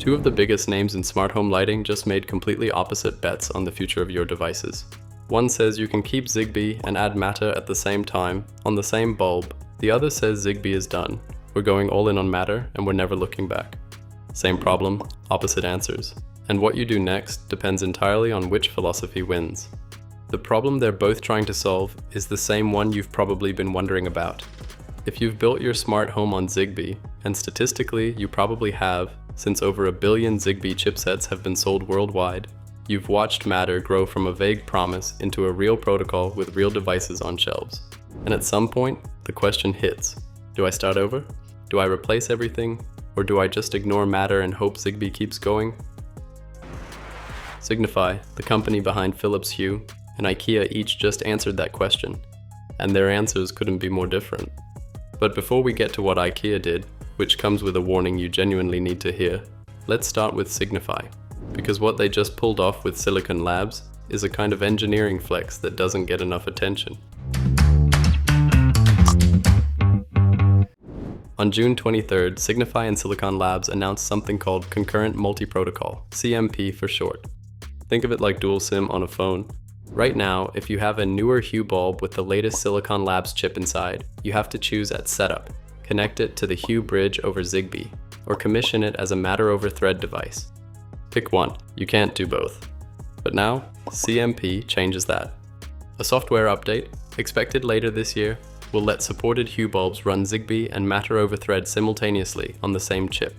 Two of the biggest names in smart home lighting just made completely opposite bets on the future of your devices. One says you can keep Zigbee and add Matter at the same time, on the same bulb. The other says Zigbee is done. We're going all in on Matter and we're never looking back. Same problem, opposite answers. And what you do next depends entirely on which philosophy wins. The problem they're both trying to solve is the same one you've probably been wondering about. If you've built your smart home on Zigbee, and statistically you probably have, since over 1 billion Zigbee chipsets have been sold worldwide, you've watched Matter grow from a vague promise into a real protocol with real devices on shelves. And at some point, the question hits. Do I start over? Do I replace everything? Or do I just ignore Matter and hope Zigbee keeps going? Signify, the company behind Philips Hue, and IKEA each just answered that question, and their answers couldn't be more different. But before we get to what IKEA did, which comes with a warning you genuinely need to hear, let's start with Signify, because what they just pulled off with Silicon Labs is a kind of engineering flex that doesn't get enough attention. On June 23rd, Signify and Silicon Labs announced something called concurrent multiprotocol, CMP for short. Think of it like dual SIM on a phone. Right now, if you have a newer Hue bulb with the latest Silicon Labs chip inside, you have to choose at setup, connect it to the Hue bridge over Zigbee, or commission it as a Matter-over-Thread device. Pick one, you can't do both. But now, CMP changes that. A software update, expected later this year, will let supported Hue bulbs run Zigbee and Matter-over-Thread simultaneously on the same chip.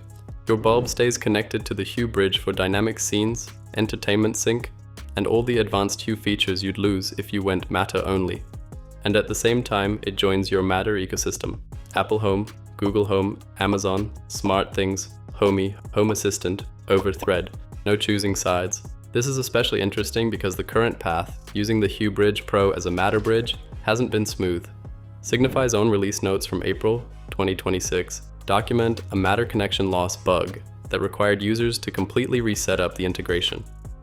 Your bulb stays connected to the Hue bridge for dynamic scenes, entertainment sync, and all the advanced Hue features you'd lose if you went Matter only. And at the same time, it joins your Matter ecosystem: Apple Home, Google Home, Amazon, SmartThings, Homey, Home Assistant, over Thread. No choosing sides. This is especially interesting because the current path, using the Hue Bridge Pro as a Matter bridge, hasn't been smooth. Signify's own release notes from April 2026 document a Matter connection loss bug that required users to completely reset up the integration.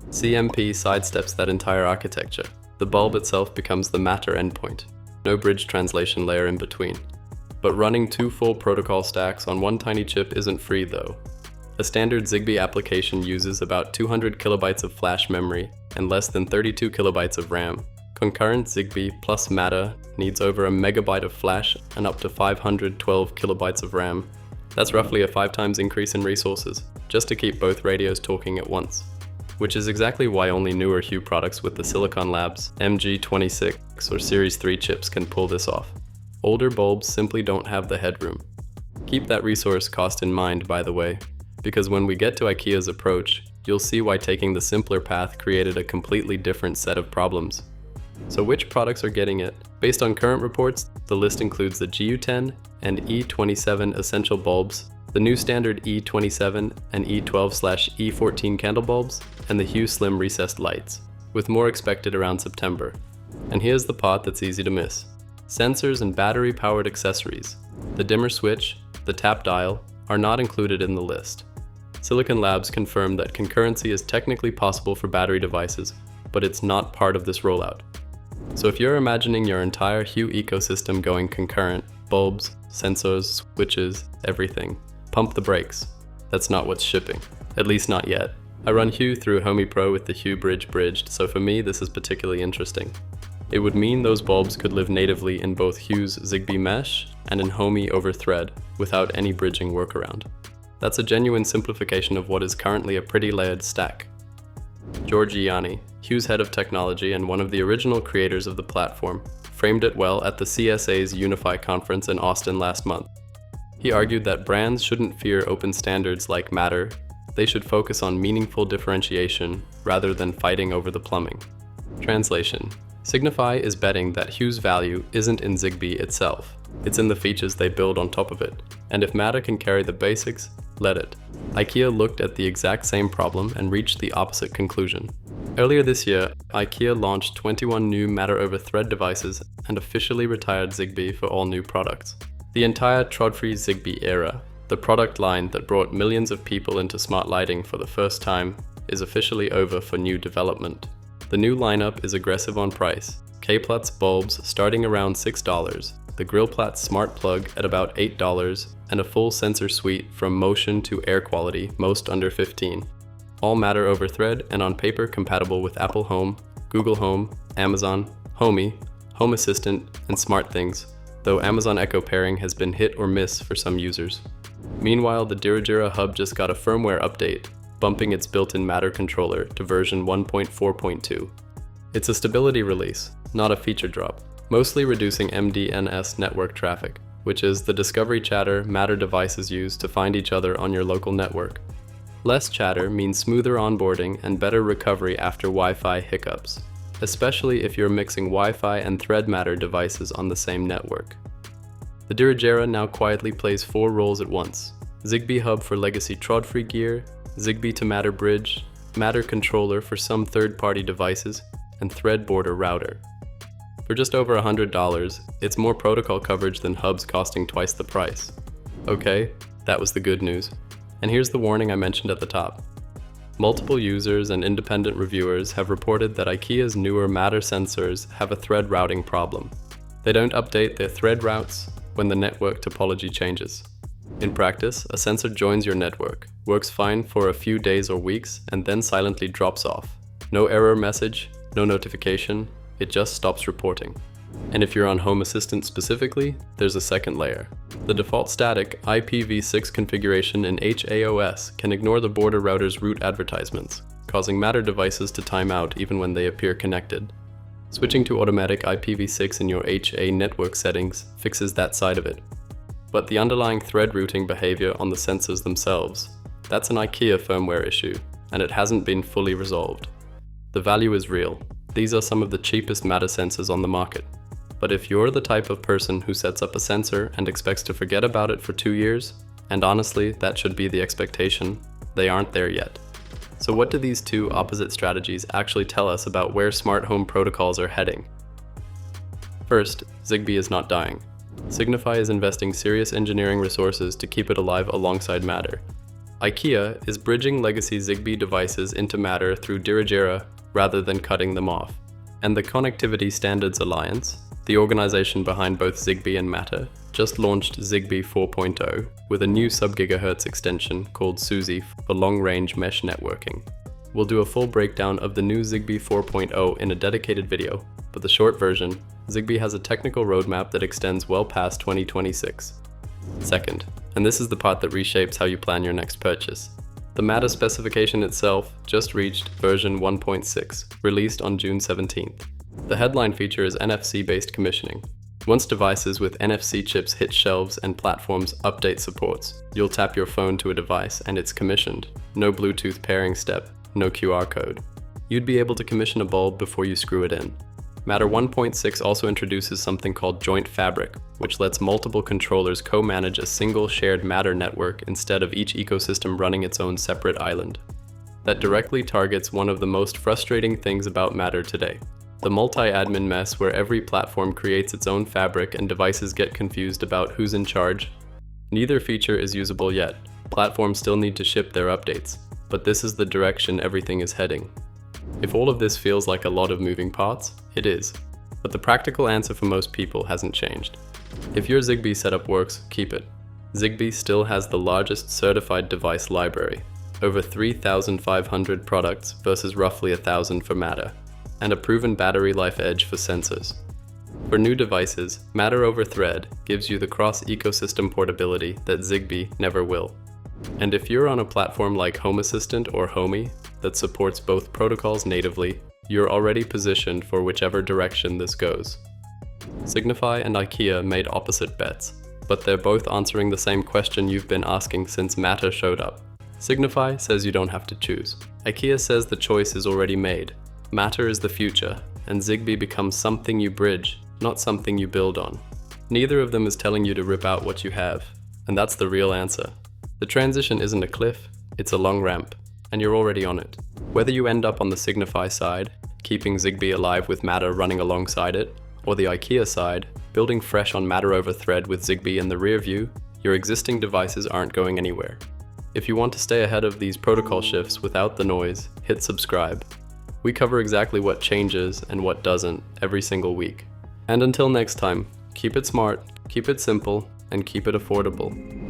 CMP sidesteps that entire architecture. The bulb itself becomes the Matter endpoint. No bridge translation layer in between. But running 2 full protocol stacks on one tiny chip isn't free though. A standard Zigbee application uses about 200 kilobytes of flash memory and less than 32 kilobytes of RAM. Concurrent Zigbee plus Matter needs over 1 megabyte of flash and up to 512 kilobytes of RAM. That's roughly a 5 times increase in resources, just to keep both radios talking at once. Which is exactly why only newer Hue products with the Silicon Labs MG26 or Series 3 chips can pull this off. Older bulbs simply don't have the headroom. Keep that resource cost in mind, by the way, because when we get to IKEA's approach, you'll see why taking the simpler path created a completely different set of problems. So which products are getting it? Based on current reports, the list includes the GU10 and E27 essential bulbs, the new standard E27 and E12/E14 candle bulbs, and the Hue Slim recessed lights, with more expected around September. And here's the part that's easy to miss. Sensors and battery-powered accessories, the dimmer switch, the tap dial, are not included in the list. Silicon Labs confirmed that concurrency is technically possible for battery devices, but it's not part of this rollout. So if you're imagining your entire Hue ecosystem going concurrent, bulbs, sensors, switches, everything, pump the brakes. That's not what's shipping, at least not yet. I run Hue through Homey Pro with the Hue bridge bridged, so for me this is particularly interesting. It would mean those bulbs could live natively in both Hue's Zigbee Mesh and in Homey over Thread without any bridging workaround. That's a genuine simplification of what is currently a pretty layered stack. George Yianni, Hue's head of technology and one of the original creators of the platform, framed it well at the CSA's Unify conference in Austin last month. He argued that brands shouldn't fear open standards like Matter, they should focus on meaningful differentiation rather than fighting over the plumbing. Translation: Signify is betting that Hue's value isn't in Zigbee itself, it's in the features they build on top of it, and if Matter can carry the basics, let it. IKEA looked at the exact same problem and reached the opposite conclusion. Earlier this year, IKEA launched 21 new Matter-over-Thread devices and officially retired Zigbee for all new products. The entire trod-free Zigbee era, the product line that brought millions of people into smart lighting for the first time, is officially over for new development. The new lineup is aggressive on price. K-Plus bulbs starting around $6, the GrillPlatz Smart Plug at about $8, and a full sensor suite from motion to air quality, most under $15. All Matter-over-Thread and on paper compatible with Apple Home, Google Home, Amazon, Homey, Home Assistant, and SmartThings, though Amazon Echo pairing has been hit or miss for some users. Meanwhile, the DIRIGERA Hub just got a firmware update, bumping its built-in Matter controller to version 1.4.2. It's a stability release, not a feature drop, mostly reducing MDNS network traffic, which is the discovery chatter Matter devices use to find each other on your local network. Less chatter means smoother onboarding and better recovery after Wi-Fi hiccups, especially if you're mixing Wi-Fi and Thread Matter devices on the same network. The DIRIGERA now quietly plays 4 roles at once: Zigbee Hub for legacy TROD-free gear, Zigbee-to-Matter bridge, Matter controller for some third-party devices, and Thread border router. For just over $100, it's more protocol coverage than hubs costing twice the price. Okay, that was the good news. And here's the warning I mentioned at the top. Multiple users and independent reviewers have reported that IKEA's newer Matter sensors have a thread routing problem. They don't update their thread routes when the network topology changes. In practice, a sensor joins your network, works fine for a few days or weeks, and then silently drops off. No error message, no notification, it just stops reporting. And if you're on Home Assistant specifically, there's a second layer. The default static IPv6 configuration in HAOS can ignore the border router's route advertisements, causing Matter devices to time out even when they appear connected. Switching to automatic IPv6 in your HA network settings fixes that side of it. But the underlying thread routing behavior on the sensors themselves, that's an IKEA firmware issue, and it hasn't been fully resolved. The value is real. These are some of the cheapest Matter sensors on the market. But if you're the type of person who sets up a sensor and expects to forget about it for 2 years, and honestly, that should be the expectation, they aren't there yet. So what do these two opposite strategies actually tell us about where smart home protocols are heading? First, Zigbee is not dying. Signify is investing serious engineering resources to keep it alive alongside Matter. IKEA is bridging legacy Zigbee devices into Matter through DIRIGERA rather than cutting them off. And the Connectivity Standards Alliance, the organization behind both Zigbee and Matter, just launched Zigbee 4.0 with a new sub-gigahertz extension called SUSI for long-range mesh networking. We'll do a full breakdown of the new Zigbee 4.0 in a dedicated video, but the short version, Zigbee has a technical roadmap that extends well past 2026. Second, and this is the part that reshapes how you plan your next purchase. The Matter specification itself just reached version 1.6, released on June 17th. The headline feature is NFC-based commissioning. Once devices with NFC chips hit shelves and platforms update supports, you'll tap your phone to a device and it's commissioned. No Bluetooth pairing step, no QR code. You'd be able to commission a bulb before you screw it in. Matter 1.6 also introduces something called Joint Fabric, which lets multiple controllers co-manage a single shared Matter network instead of each ecosystem running its own separate island. That directly targets one of the most frustrating things about Matter today: the multi-admin mess where every platform creates its own fabric and devices get confused about who's in charge. Neither feature is usable yet. Platforms still need to ship their updates, but this is the direction everything is heading. If all of this feels like a lot of moving parts, it is. But the practical answer for most people hasn't changed. If your Zigbee setup works, keep it. Zigbee still has the largest certified device library, over 3,500 products versus roughly 1,000 for Matter, and a proven battery life edge for sensors. For new devices, Matter-over-Thread gives you the cross-ecosystem portability that Zigbee never will. And if you're on a platform like Home Assistant or Homey that supports both protocols natively, you're already positioned for whichever direction this goes. Signify and IKEA made opposite bets, but they're both answering the same question you've been asking since Matter showed up. Signify says you don't have to choose. IKEA says the choice is already made. Matter is the future, and Zigbee becomes something you bridge, not something you build on. Neither of them is telling you to rip out what you have, and that's the real answer. The transition isn't a cliff, it's a long ramp, and you're already on it. Whether you end up on the Signify side, keeping Zigbee alive with Matter running alongside it, or the IKEA side, building fresh on Matter-over-Thread with Zigbee in the rear view, your existing devices aren't going anywhere. If you want to stay ahead of these protocol shifts without the noise, hit subscribe. We cover exactly what changes and what doesn't every single week. And until next time, Keep it smart, keep it simple, and keep it affordable.